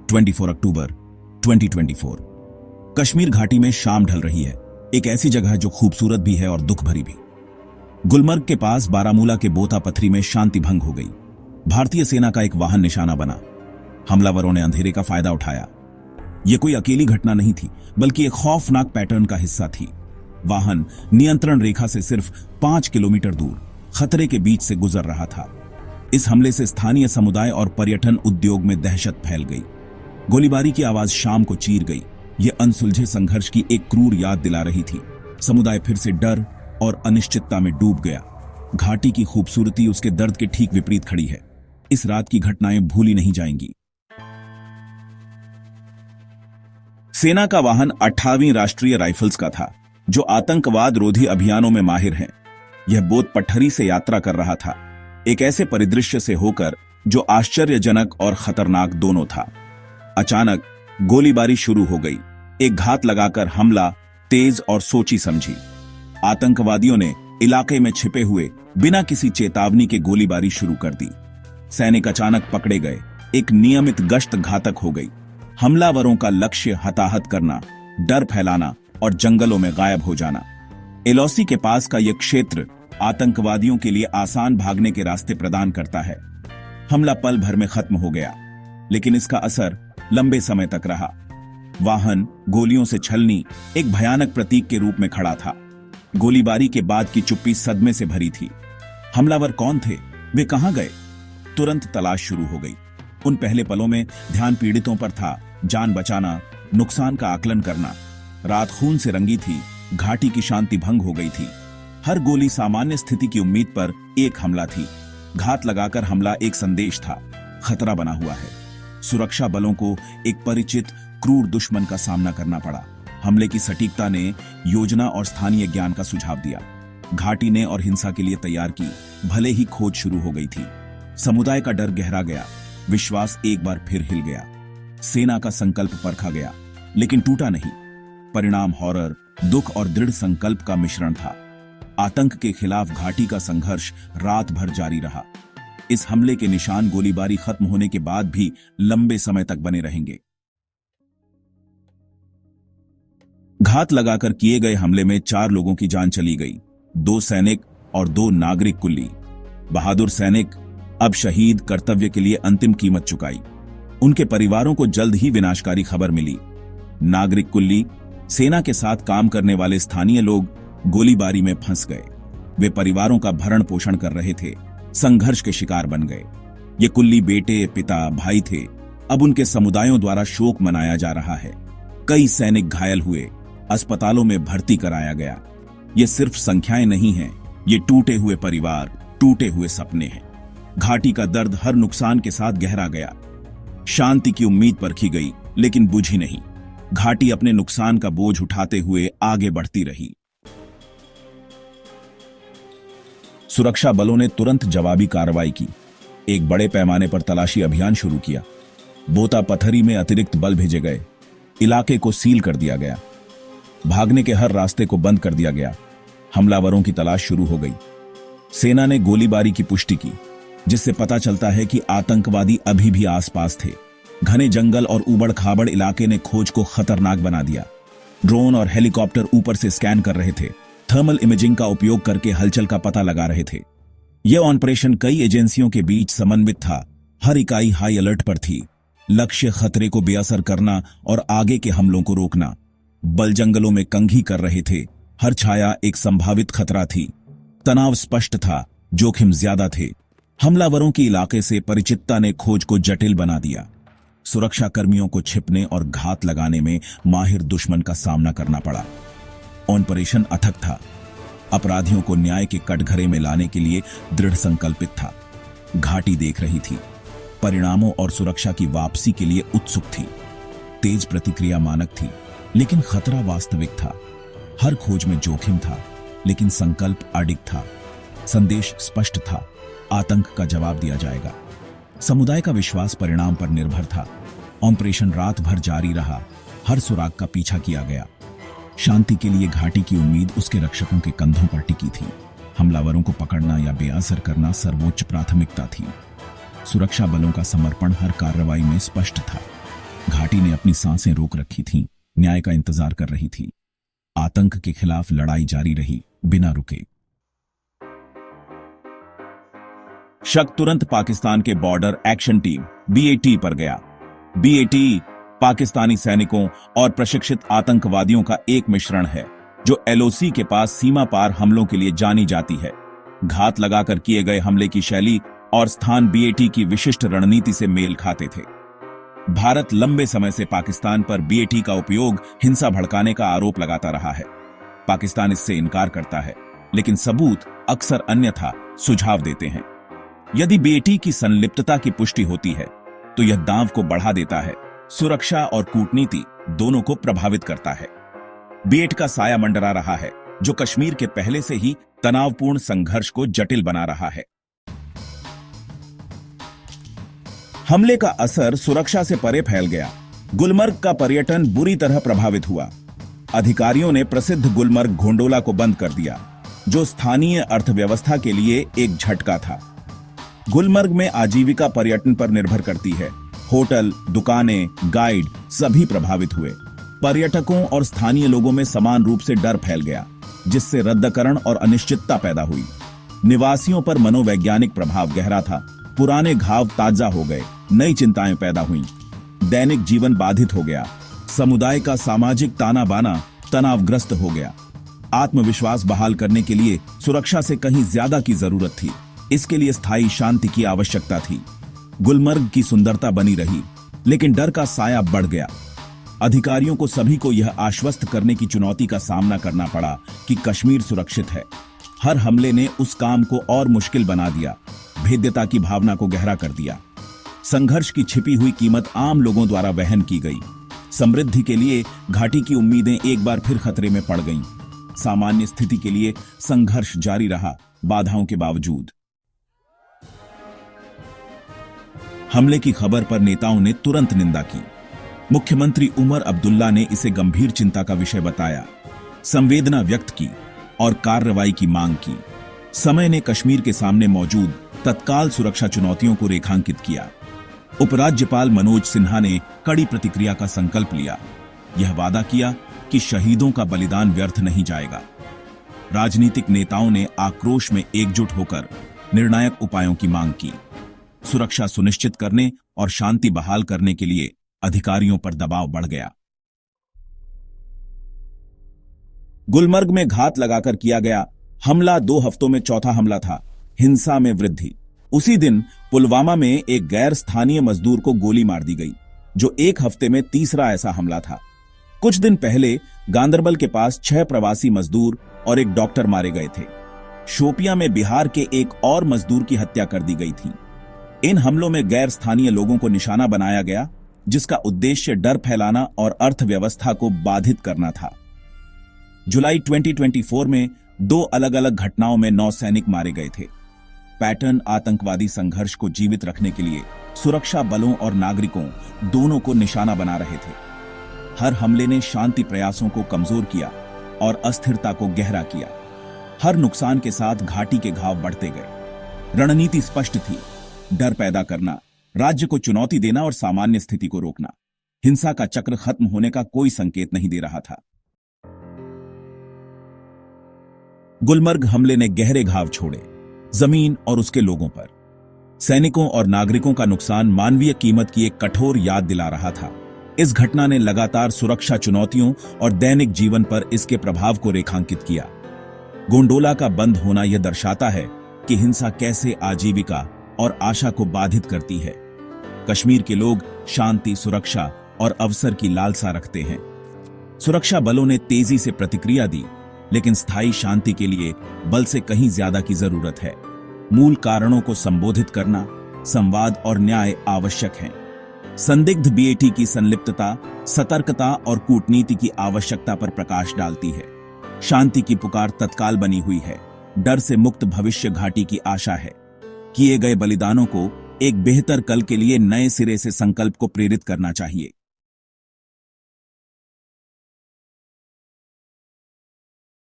24 अक्टूबर 2024। कश्मीर घाटी में शाम ढल रही है, एक ऐसी जगह जो खूबसूरत भी है और दुख भरी भी। गुलमर्ग के पास बारामूला के बोता पथरी में शांति भंग हो गई। भारतीय सेना का एक वाहन निशाना बना। हमलावरों ने अंधेरे का फायदा उठाया। यह कोई अकेली घटना नहीं थी, बल्कि एक खौफनाक पैटर्न का हिस्सा थी। वाहन नियंत्रण रेखा से सिर्फ 5 किलोमीटर दूर खतरे के बीच से गुजर रहा था। इस हमले से स्थानीय समुदाय और पर्यटन उद्योग में दहशत फैल गई। गोलीबारी की आवाज शाम को चीर गई। यह अनसुलझे संघर्ष की एक क्रूर याद दिला रही थी। समुदाय फिर से डर और अनिश्चितता में डूब गया। घाटी की खूबसूरती उसके दर्द के ठीक विपरीत खड़ी है। इस रात की घटनाएं भूली नहीं जाएंगी। सेना का वाहन 28वीं राष्ट्रीय राइफल्स का था, जो आतंकवाद रोधी अभियानों में माहिर हैं। यह बोत पट्टरी से यात्रा कर रहा था, एक ऐसे परिदृश्य से होकर जो आश्चर्यजनक और खतरनाक दोनों था। अचानक गोलीबारी शुरू हो गई। एक घात लगाकर हमला तेज और सोची समझी। आतंकवादियों ने इलाके में छिपे हुए बिना किसी चेतावनी के गोलीबारी शुरू कर दी। सैनिक अचानक पकड़े गए। एक नियमित गश्त घातक हो गई। हमलावरों का लक्ष्य हताहत करना, डर फैलाना और जंगलों में गायब हो जाना। एलओसी के पास का यह क्षेत्र आतंकवादियों के लिए आसान भागने के रास्ते प्रदान करता है। हमला पल भर में खत्म हो गया, लेकिन इसका असर लंबे समय तक रहा। वाहन गोलियों से छलनी एक भयानक प्रतीक के रूप में खड़ा था। गोलीबारी के बाद की चुप्पी सदमे से भरी थी। हमलावर कौन थे? वे कहां गए? तुरंत तलाश शुरू हो गई। उन पहले पलों में ध्यान पीड़ितों पर था, जान बचाना, नुकसान का आकलन करना। रात खून से रंगी थी। घाटी की शांति भंग हो गई थी। हर गोली सामान्य स्थिति की उम्मीद पर एक हमला थी। घात लगाकर हमला एक संदेश था, खतरा बना हुआ है। सुरक्षा बलों को एक परिचित क्रूर दुश्मन का सामना करना पड़ा। हमले की सटीकता ने योजना और स्थानीय ज्ञान का सुझाव दिया। घाटी ने और हिंसा के लिए तैयार की, भले ही खोज शुरू हो गई थी। समुदाय का डर गहरा गया। विश्वास एक बार फिर हिल गया। सेना का संकल्प परखा गया, लेकिन टूटा नहीं। परिणाम हॉरर, दुख और दृढ़ संकल्प का मिश्रण था। आतंक के खिलाफ घाटी का संघर्ष रात भर जारी रहा। इस हमले के निशान गोलीबारी खत्म होने के बाद भी लंबे समय तक बने रहेंगे। घात लगाकर किए गए हमले में 4 लोगों की जान चली गई, 2 सैनिक और 2 नागरिक कुल्ली। बहादुर सैनिक अब शहीद कर्तव्य के लिए अंतिम कीमत चुकाई। उनके परिवारों को जल्द ही विनाशकारी खबर मिली। नागरिक कुल्ली, सेना के साथ काम करने वाले स्थानीय लोग गोलीबारी में फंस गए। वे परिवारों का भरण पोषण कर रहे थे, संघर्ष के शिकार बन गए। ये कुल्ली बेटे, पिता, भाई थे। अब उनके समुदायों द्वारा शोक मनाया जा रहा है। कई सैनिक घायल हुए, अस्पतालों में भर्ती कराया गया। ये सिर्फ संख्याएं नहीं हैं, ये टूटे हुए परिवार, टूटे हुए सपने हैं। घाटी का दर्द हर नुकसान के साथ गहरा गया। शांति की उम्मीद परखी गई, लेकिन बुझी नहीं। घाटी अपने नुकसान का बोझ उठाते हुए आगे बढ़ती रही। सुरक्षा बलों ने तुरंत जवाबी कार्रवाई की। एक बड़े पैमाने पर तलाशी अभियान शुरू किया। बोता पथरी में अतिरिक्त बल भेजे गए। इलाके को सील कर दिया गया। भागने के हर रास्ते को बंद कर दिया गया। हमलावरों की तलाश शुरू हो गई। सेना ने गोलीबारी की पुष्टि की, जिससे पता चलता है कि आतंकवादी अभी भी आसपास थे। घने जंगल और उबड़ खाबड़ इलाके ने खोज को खतरनाक बना दिया। ड्रोन और हेलीकॉप्टर ऊपर से स्कैन कर रहे थे, थर्मल इमेजिंग का उपयोग करके हलचल का पता लगा रहे थे। यह ऑपरेशन कई एजेंसियों के बीच समन्वित था। हर इकाई हाई अलर्ट पर थी। लक्ष्य खतरे को बेअसर करना और आगे के हमलों को रोकना। बल जंगलों में कंघी कर रहे थे। हर छाया एक संभावित खतरा थी। तनाव स्पष्ट था, जोखिम ज्यादा थे। हमलावरों के इलाके से परिचितता ने खोज को जटिल बना दिया। सुरक्षा कर्मियों को छिपने और घात लगाने में माहिर दुश्मन का सामना करना पड़ा। ऑपरेशन अथक था। अपराधियों को न्याय के कटघरे में लाने के लिए दृढ़ संकल्पित था। घाटी देख रही थी, परिणामों और सुरक्षा की वापसी के लिए उत्सुक थी। तेज प्रतिक्रिया मानक थी, लेकिन खतरा वास्तविक था। हर खोज में जोखिम था, लेकिन संकल्प अडिग था। संदेश स्पष्ट था, आतंक का जवाब दिया जाएगा। समुदाय का विश्वास परिणाम पर निर्भर था। ऑपरेशन रात भर जारी रहा। हर सुराग का पीछा किया गया। शांति के लिए घाटी की उम्मीद उसके रक्षकों के कंधों पर टिकी थी। हमलावरों को पकड़ना या बेअसर करना सर्वोच्च प्राथमिकता थी। सुरक्षा बलों का समर्पण हर कार्रवाई में स्पष्ट था। घाटी ने अपनी सांसें रोक रखी थीं, न्याय का इंतजार कर रही थी। आतंक के खिलाफ लड़ाई जारी रही, बिना रुके। शक तुरंत पाकिस्तान के बॉर्डर एक्शन टीम BAT पर गया। BAT पाकिस्तानी सैनिकों और प्रशिक्षित आतंकवादियों का एक मिश्रण है, जो LOC के पास सीमा पार हमलों के लिए जानी जाती है। घात लगाकर किए गए हमले की शैली और स्थान BAT की विशिष्ट रणनीति से मेल खाते थे। भारत लंबे समय से पाकिस्तान पर BAT का उपयोग हिंसा भड़काने का आरोप लगाता रहा है। पाकिस्तान इससे इनकार करता है, लेकिन सबूत अक्सर अन्यथा सुझाव देते हैं। यदि BAT की संलिप्तता की पुष्टि होती है, तो यह दांव को बढ़ा देता है, सुरक्षा और कूटनीति दोनों को प्रभावित करता है। BAT का साया मंडरा रहा है, जो कश्मीर के पहले से ही तनावपूर्ण संघर्ष को जटिल बना रहा है। हमले का असर सुरक्षा से परे फैल गया। गुलमर्ग का पर्यटन बुरी तरह प्रभावित हुआ। अधिकारियों ने प्रसिद्ध गुलमर्ग घोंडोला को बंद कर दिया, जो स्थानीय अर्थव्यवस्था के लिए एक झटका था। गुलमर्ग में आजीविका पर्यटन पर निर्भर करती है। होटल, दुकानें, गाइड सभी प्रभावित हुए। पर्यटकों और स्थानीय लोगों में समान रूप से डर फैल गया, जिससे रद्दकरण और अनिश्चितता पैदा हुई। निवासियों पर मनोवैज्ञानिक प्रभाव गहरा था। पुराने घाव ताजा हो गए, नई चिंताएं पैदा हुईं। दैनिक जीवन बाधित हो गया। समुदाय का सामाजिक ताना बाना तनावग्रस्त हो गया। आत्मविश्वास बहाल करने के लिए सुरक्षा से कहीं ज्यादा की जरूरत थी। इसके लिए स्थायी शांति की आवश्यकता थी। गुलमर्ग की सुंदरता बनी रही, लेकिन डर का साया बढ़ गया। अधिकारियों को सभी को यह आश्वस्त करने की चुनौती का सामना करना पड़ा कि कश्मीर सुरक्षित है। हर हमले ने उस काम को और मुश्किल बना दिया, भेद्यता की भावना को गहरा कर दिया। संघर्ष की छिपी हुई कीमत आम लोगों द्वारा वहन की गई। समृद्धि के लिए घाटी की उम्मीदें एक बार फिर खतरे में पड़ गईं। सामान्य स्थिति के लिए संघर्ष जारी रहा, बाधाओं के बावजूद। हमले की खबर पर नेताओं ने तुरंत निंदा की। मुख्यमंत्री उमर अब्दुल्ला ने इसे गंभीर चिंता का विषय बताया, संवेदना व्यक्त की और कार्रवाई की मांग की। समय ने कश्मीर के सामने मौजूद तत्काल सुरक्षा चुनौतियों को रेखांकित किया। उपराज्यपाल मनोज सिन्हा ने कड़ी प्रतिक्रिया का संकल्प लिया। यह वादा किया कि शहीदों का बलिदान व्यर्थ नहीं जाएगा। राजनीतिक नेताओं ने आक्रोश में एकजुट होकर निर्णायक उपायों की मांग की। सुरक्षा सुनिश्चित करने और शांति बहाल करने के लिए अधिकारियों पर दबाव बढ़ गया। गुलमर्ग में घात लगाकर किया गया हमला 2 हफ्तों में चौथा हमला था। हिंसा में वृद्धि। उसी दिन पुलवामा में एक गैर स्थानीय मजदूर को गोली मार दी गई, जो 1 हफ्ते में तीसरा ऐसा हमला था। कुछ दिन पहले गांदरबल के पास 6 प्रवासी मजदूर और एक डॉक्टर मारे गए थे। शोपियां में बिहार के एक और मजदूर की हत्या कर दी गई थी। इन हमलों में गैर स्थानीय लोगों को निशाना बनाया गया, जिसका उद्देश्य डर फैलाना और अर्थव्यवस्था को बाधित करना था। जुलाई 2024 में 2 अलग अलग घटनाओं में 9 सैनिक मारे गए थे। पैटर्न आतंकवादी संघर्ष को जीवित रखने के लिए सुरक्षा बलों और नागरिकों दोनों को निशाना बना रहे थे। हर हमले ने शांति प्रयासों को कमजोर किया और अस्थिरता को गहरा किया। हर नुकसान के साथ घाटी के घाव बढ़ते गए। रणनीति स्पष्ट थी, डर पैदा करना, राज्य को चुनौती देना और सामान्य स्थिति को रोकना। हिंसा का चक्र खत्म होने का कोई संकेत नहीं दे रहा था। गुलमर्ग हमले ने गहरे घाव छोड़े, जमीन और उसके लोगों पर। सैनिकों और नागरिकों का नुकसान मानवीय कीमत की एक कठोर याद दिला रहा था। इस घटना ने लगातार सुरक्षा चुनौतियों और दैनिक जीवन पर इसके प्रभाव को रेखांकित किया। गोंडोला का बंद होना यह दर्शाता है कि हिंसा कैसे आजीविका और आशा को बाधित करती है। कश्मीर के लोग शांति, सुरक्षा और अवसर की लालसा रखते हैं। सुरक्षा बलों ने तेजी से प्रतिक्रिया दी, लेकिन स्थायी शांति के लिए बल से कहीं ज्यादा की जरूरत है। मूल कारणों को संबोधित करना, संवाद और न्याय आवश्यक हैं। संदिग्ध BAT की संलिप्तता, सतर्कता और कूटनीति की आवश्यकता पर प्रकाश डालती है। शांति की पुकार तत्काल बनी हुई है। डर से मुक्त भविष्य घाटी की आशा है। किए गए बलिदानों को एक बेहतर कल के लिए नए सिरे से संकल्प को प्रेरित करना चाहिए।